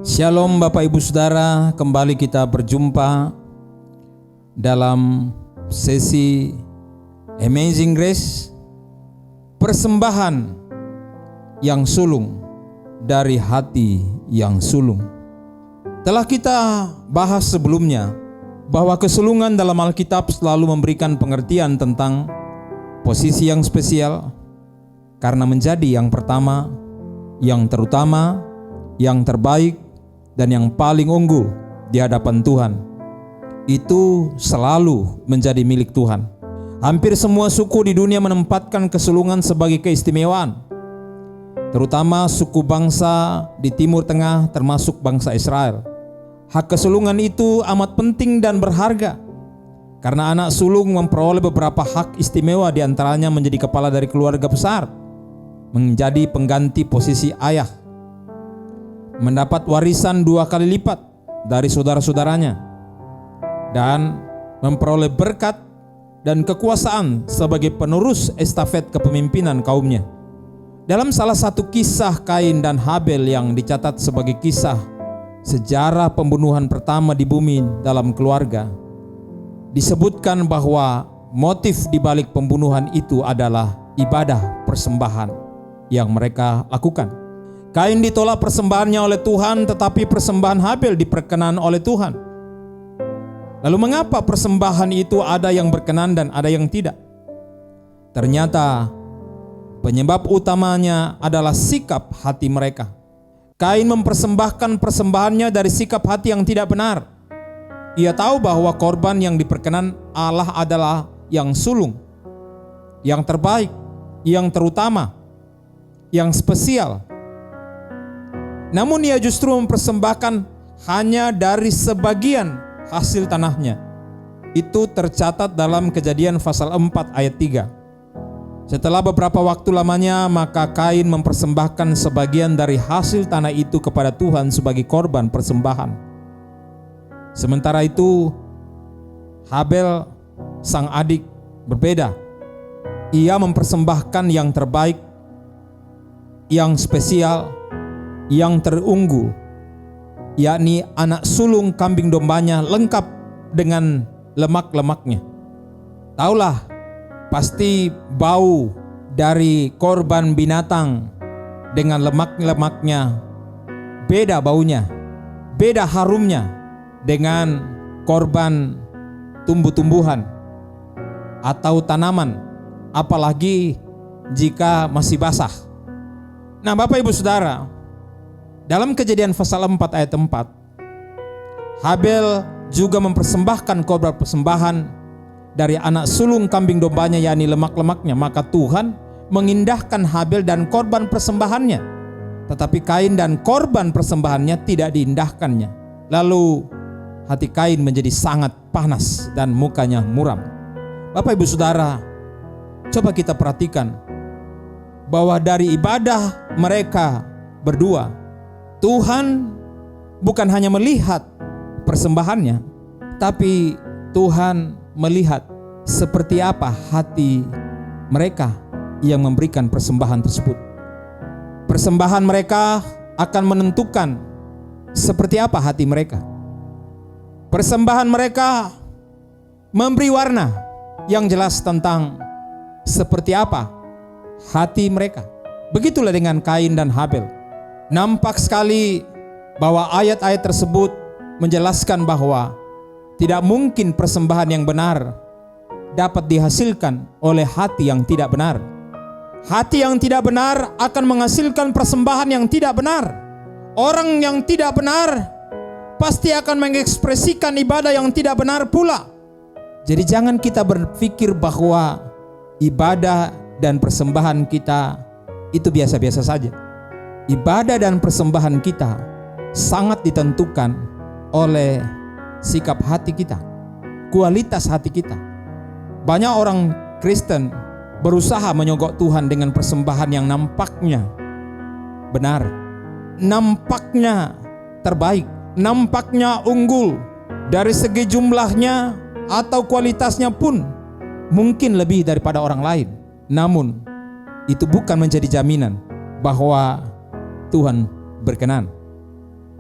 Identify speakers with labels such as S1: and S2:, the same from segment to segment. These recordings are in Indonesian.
S1: Shalom Bapak Ibu Saudara, kembali kita berjumpa dalam sesi Amazing Grace, persembahan yang sulung dari hati yang sulung. Telah kita bahas sebelumnya bahwa kesulungan dalam Alkitab selalu memberikan pengertian tentang posisi yang spesial karena menjadi yang pertama, yang terutama, yang terbaik, dan yang paling unggul di hadapan Tuhan. Itu selalu menjadi milik Tuhan. Hampir semua suku di dunia menempatkan kesulungan sebagai keistimewaan, terutama suku bangsa di Timur Tengah termasuk bangsa Israel. Hak kesulungan itu amat penting dan berharga karena anak sulung memperoleh beberapa hak istimewa, di antaranya menjadi kepala dari keluarga besar, menjadi pengganti posisi ayah, mendapat warisan 2 kali lipat dari saudara-saudaranya, dan memperoleh berkat dan kekuasaan sebagai penerus estafet kepemimpinan kaumnya. Dalam salah satu kisah Kain dan Habel yang dicatat sebagai kisah sejarah pembunuhan pertama di bumi dalam keluarga, disebutkan bahwa motif di balik pembunuhan itu adalah ibadah persembahan yang mereka lakukan. Kain ditolak persembahannya oleh Tuhan, tetapi persembahan Habel diperkenan oleh Tuhan. Lalu mengapa persembahan itu ada yang berkenan dan ada yang tidak? Ternyata penyebab utamanya adalah sikap hati mereka. Kain mempersembahkan persembahannya dari sikap hati yang tidak benar. Ia tahu bahwa korban yang diperkenan Allah adalah yang sulung, yang terbaik, yang terutama, yang spesial. Namun ia justru mempersembahkan hanya dari sebagian hasil tanahnya. Itu tercatat dalam Kejadian pasal 4 ayat 3. Setelah beberapa waktu lamanya, maka Kain mempersembahkan sebagian dari hasil tanah itu kepada Tuhan sebagai korban persembahan. Sementara itu Habel, sang adik, berbeda. Ia mempersembahkan yang terbaik, yang spesial, yang terunggul, yakni anak sulung kambing dombanya lengkap dengan lemak-lemaknya. Taulah, pasti bau dari korban binatang dengan lemak-lemaknya beda baunya, beda harumnya dengan korban tumbuh-tumbuhan atau tanaman, apalagi jika masih basah. Nah, Bapak Ibu Saudara, dalam Kejadian pasal 4 ayat 4, Habel juga mempersembahkan korban persembahan dari anak sulung kambing dombanya, yakni lemak-lemaknya. Maka Tuhan mengindahkan Habel dan korban persembahannya, tetapi Kain dan korban persembahannya tidak diindahkannya. Lalu hati Kain menjadi sangat panas dan mukanya muram. Bapak Ibu Saudara, coba kita perhatikan bahwa dari ibadah mereka berdua, Tuhan bukan hanya melihat persembahannya, tapi Tuhan melihat seperti apa hati mereka yang memberikan persembahan tersebut. Persembahan mereka akan menentukan seperti apa hati mereka. Persembahan mereka memberi warna yang jelas tentang seperti apa hati mereka. Begitulah dengan Kain dan Habel. Nampak sekali bahwa ayat-ayat tersebut menjelaskan bahwa tidak mungkin persembahan yang benar dapat dihasilkan oleh hati yang tidak benar. Hati yang tidak benar akan menghasilkan persembahan yang tidak benar. Orang yang tidak benar pasti akan mengekspresikan ibadah yang tidak benar pula. Jadi jangan kita berpikir bahwa ibadah dan persembahan kita itu biasa-biasa saja. Ibadah dan persembahan kita sangat ditentukan oleh sikap hati kita, kualitas hati kita. Banyak orang Kristen berusaha menyogok Tuhan dengan persembahan yang nampaknya benar, nampaknya terbaik, nampaknya unggul dari segi jumlahnya atau kualitasnya pun mungkin lebih daripada orang lain. Namun itu bukan menjadi jaminan bahwa Tuhan berkenan.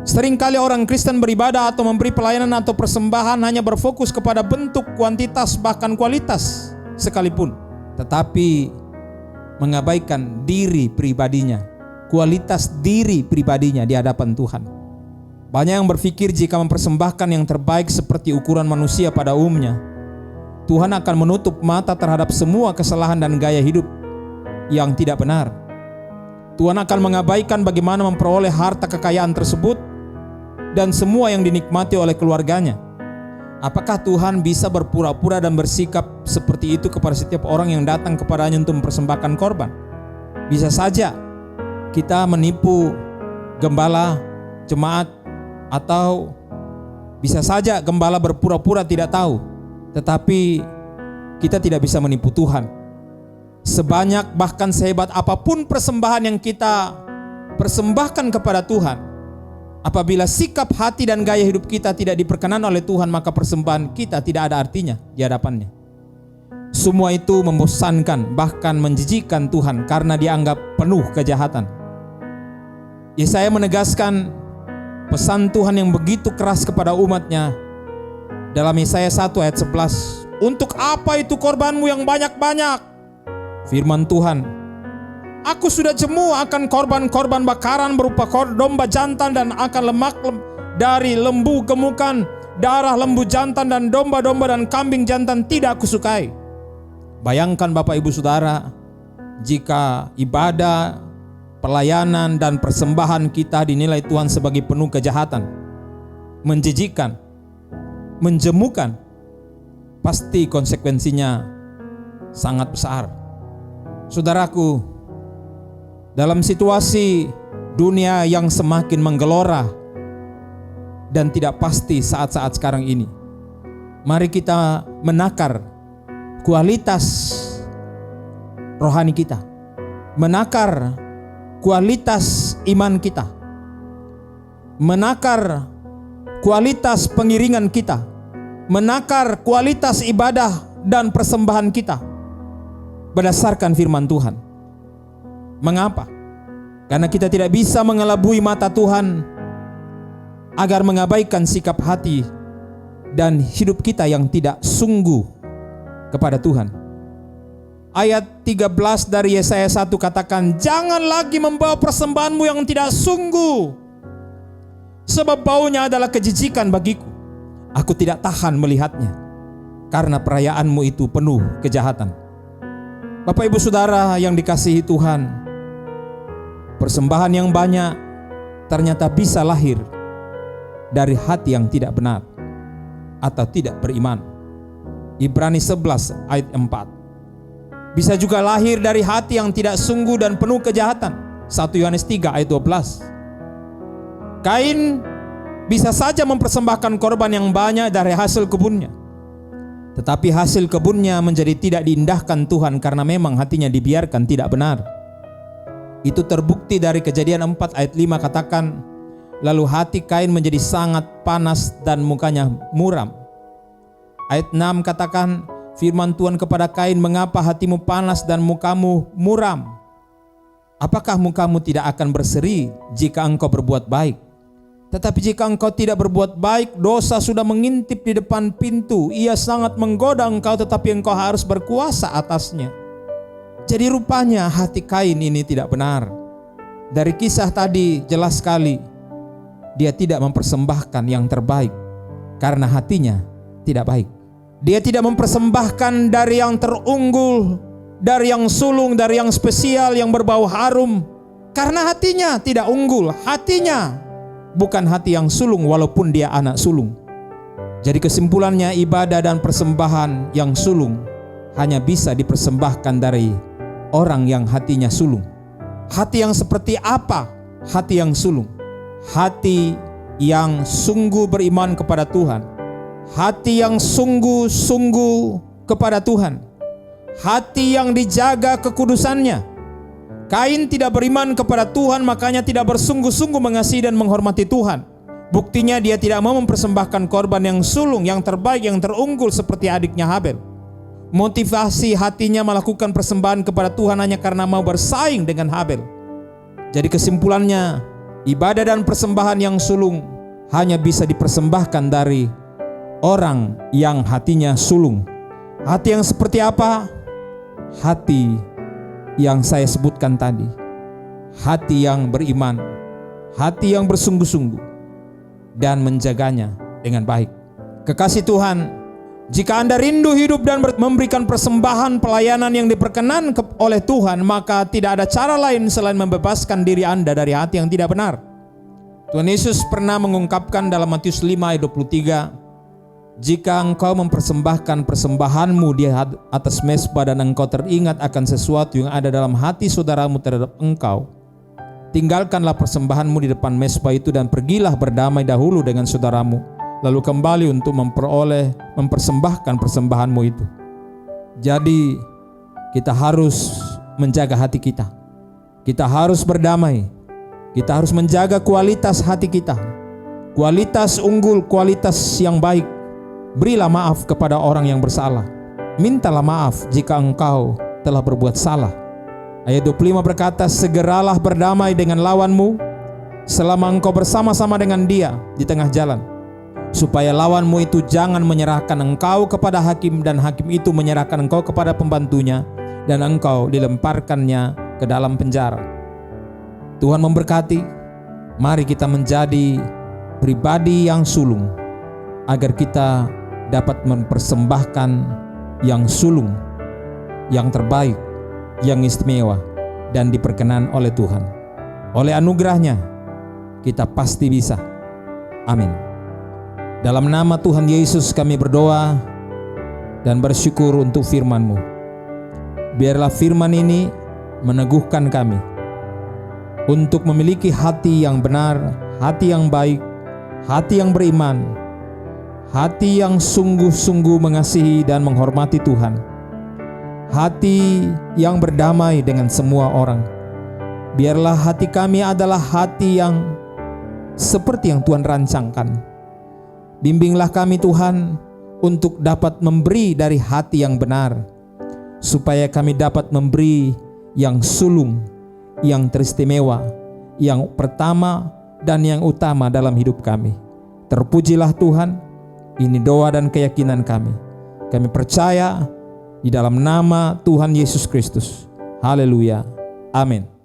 S1: Seringkali orang Kristen beribadah atau memberi pelayanan atau persembahan hanya berfokus kepada bentuk, kuantitas, bahkan kualitas sekalipun, tetapi mengabaikan diri pribadinya, kualitas diri pribadinya di hadapan Tuhan. Banyak yang berpikir jika mempersembahkan yang terbaik seperti ukuran manusia pada umumnya, Tuhan akan menutup mata terhadap semua kesalahan dan gaya hidup yang tidak benar. Tuhan akan mengabaikan bagaimana memperoleh harta kekayaan tersebut dan semua yang dinikmati oleh keluarganya. Apakah Tuhan bisa berpura-pura dan bersikap seperti itu kepada setiap orang yang datang kepadanya untuk mempersembahkan korban? Bisa saja kita menipu gembala jemaat, atau bisa saja gembala berpura-pura tidak tahu, tetapi kita tidak bisa menipu Tuhan. Sebanyak bahkan sehebat apapun persembahan yang kita persembahkan kepada Tuhan, apabila sikap hati dan gaya hidup kita tidak diperkenan oleh Tuhan, maka persembahan kita tidak ada artinya di hadapannya. Semua itu membosankan, bahkan menjijikkan Tuhan karena dianggap penuh kejahatan. Yesaya menegaskan pesan Tuhan yang begitu keras kepada umatnya dalam Yesaya 1 ayat 11. Untuk apa itu korbanmu yang banyak-banyak? Firman Tuhan, aku sudah jemu akan korban-korban bakaran berupa domba jantan dan akan lemak dari lembu gemukan, darah lembu jantan dan domba-domba dan kambing jantan tidak aku sukai. Bayangkan Bapak Ibu Saudara, jika ibadah, pelayanan dan persembahan kita dinilai Tuhan sebagai penuh kejahatan, menjijikkan, menjemukan, pasti konsekuensinya sangat besar. Saudaraku, dalam situasi dunia yang semakin menggelora dan tidak pasti saat-saat sekarang ini, mari kita menakar kualitas rohani kita, menakar kualitas iman kita, menakar kualitas pengiringan kita, menakar kualitas ibadah dan persembahan kita berdasarkan firman Tuhan. Mengapa? Karena kita tidak bisa mengelabui mata Tuhan agar mengabaikan sikap hati dan hidup kita yang tidak sungguh kepada Tuhan. Ayat 13 dari Yesaya 1 katakan, jangan lagi membawa persembahanmu yang tidak sungguh, sebab baunya adalah kejijikan bagiku. Aku tidak tahan melihatnya, karena perayaanmu itu penuh kejahatan. Bapak Ibu Saudara yang dikasihi Tuhan, persembahan yang banyak ternyata bisa lahir dari hati yang tidak benar atau tidak beriman. Ibrani 11 ayat 4. Bisa juga lahir dari hati yang tidak sungguh dan penuh kejahatan. 1 Yohanes 3 ayat 12. Kain bisa saja mempersembahkan korban yang banyak dari hasil kebunnya, tetapi hasil kebunnya menjadi tidak diindahkan Tuhan karena memang hatinya dibiarkan tidak benar. Itu terbukti dari Kejadian 4 ayat 5 katakan, lalu hati Kain menjadi sangat panas dan mukanya muram. Ayat 6 katakan, firman Tuhan kepada Kain, mengapa hatimu panas dan mukamu muram? Apakah mukamu tidak akan berseri jika engkau berbuat baik? Tetapi jika engkau tidak berbuat baik, dosa sudah mengintip di depan pintu. Ia sangat menggoda engkau, tetapi engkau harus berkuasa atasnya. Jadi rupanya hati Kain ini tidak benar. Dari kisah tadi jelas sekali, dia tidak mempersembahkan yang terbaik karena hatinya tidak baik. Dia tidak mempersembahkan dari yang terunggul, dari yang sulung, dari yang spesial, yang berbau harum, karena hatinya tidak unggul. Hatinya bukan hati yang sulung walaupun dia anak sulung. Jadi kesimpulannya, ibadah dan persembahan yang sulung hanya bisa dipersembahkan dari orang yang hatinya sulung. Hati yang seperti apa? Hati yang sulung. Hati yang sungguh beriman kepada Tuhan. Hati yang sungguh-sungguh kepada Tuhan. Hati yang dijaga kekudusannya. Kain tidak beriman kepada Tuhan, makanya tidak bersungguh-sungguh mengasihi dan menghormati Tuhan. Buktinya dia tidak mau mempersembahkan korban yang sulung, yang terbaik, yang terunggul seperti adiknya Habel. Motivasi hatinya melakukan persembahan kepada Tuhan hanya karena mau bersaing dengan Habel. Jadi kesimpulannya, Ibadah dan persembahan yang sulung hanya bisa dipersembahkan dari orang yang hatinya sulung. Hati yang seperti apa? Hati yang saya sebutkan tadi. Hati yang beriman, hati yang bersungguh-sungguh dan menjaganya dengan baik. Kekasih Tuhan, jika Anda rindu hidup dan memberikan persembahan pelayanan yang diperkenan oleh Tuhan, maka tidak ada cara lain selain membebaskan diri Anda dari hati yang tidak benar. Tuhan Yesus pernah mengungkapkan dalam Matius 5 ayat 23, jika engkau mempersembahkan persembahanmu di atas mezbah dan engkau teringat akan sesuatu yang ada dalam hati saudaramu terhadap engkau, tinggalkanlah persembahanmu di depan mezbah itu dan pergilah berdamai dahulu dengan saudaramu, lalu kembali untuk mempersembahkan persembahanmu itu. Jadi kita harus menjaga hati kita. Kita harus berdamai. Kita harus menjaga kualitas hati kita. Kualitas unggul, kualitas yang baik. Berilah maaf kepada orang yang bersalah. Mintalah maaf jika engkau telah berbuat salah. Ayat 25 berkata, segeralah berdamai dengan lawanmu selama engkau bersama-sama dengan dia di tengah jalan, supaya lawanmu itu jangan menyerahkan engkau kepada hakim dan hakim itu menyerahkan engkau kepada pembantunya dan engkau dilemparkannya ke dalam penjara. Tuhan memberkati. Mari kita menjadi pribadi yang sulung agar kita dapat mempersembahkan yang sulung, yang terbaik, yang istimewa dan diperkenan oleh Tuhan. Oleh anugerahnya kita pasti bisa. Amin. Dalam nama Tuhan Yesus kami berdoa dan bersyukur untuk firman-Mu. Biarlah firman ini meneguhkan kami untuk memiliki hati yang benar, hati yang baik, hati yang beriman, hati yang sungguh-sungguh mengasihi dan menghormati Tuhan, hati yang berdamai dengan semua orang. Biarlah hati kami adalah hati yang seperti yang Tuhan rancangkan. Bimbinglah kami Tuhan untuk dapat memberi dari hati yang benar, supaya kami dapat memberi yang sulung, yang teristimewa, yang pertama dan yang utama dalam hidup kami. Terpujilah Tuhan. Ini doa dan keyakinan kami. Kami percaya di dalam nama Tuhan Yesus Kristus. Haleluya. Amin.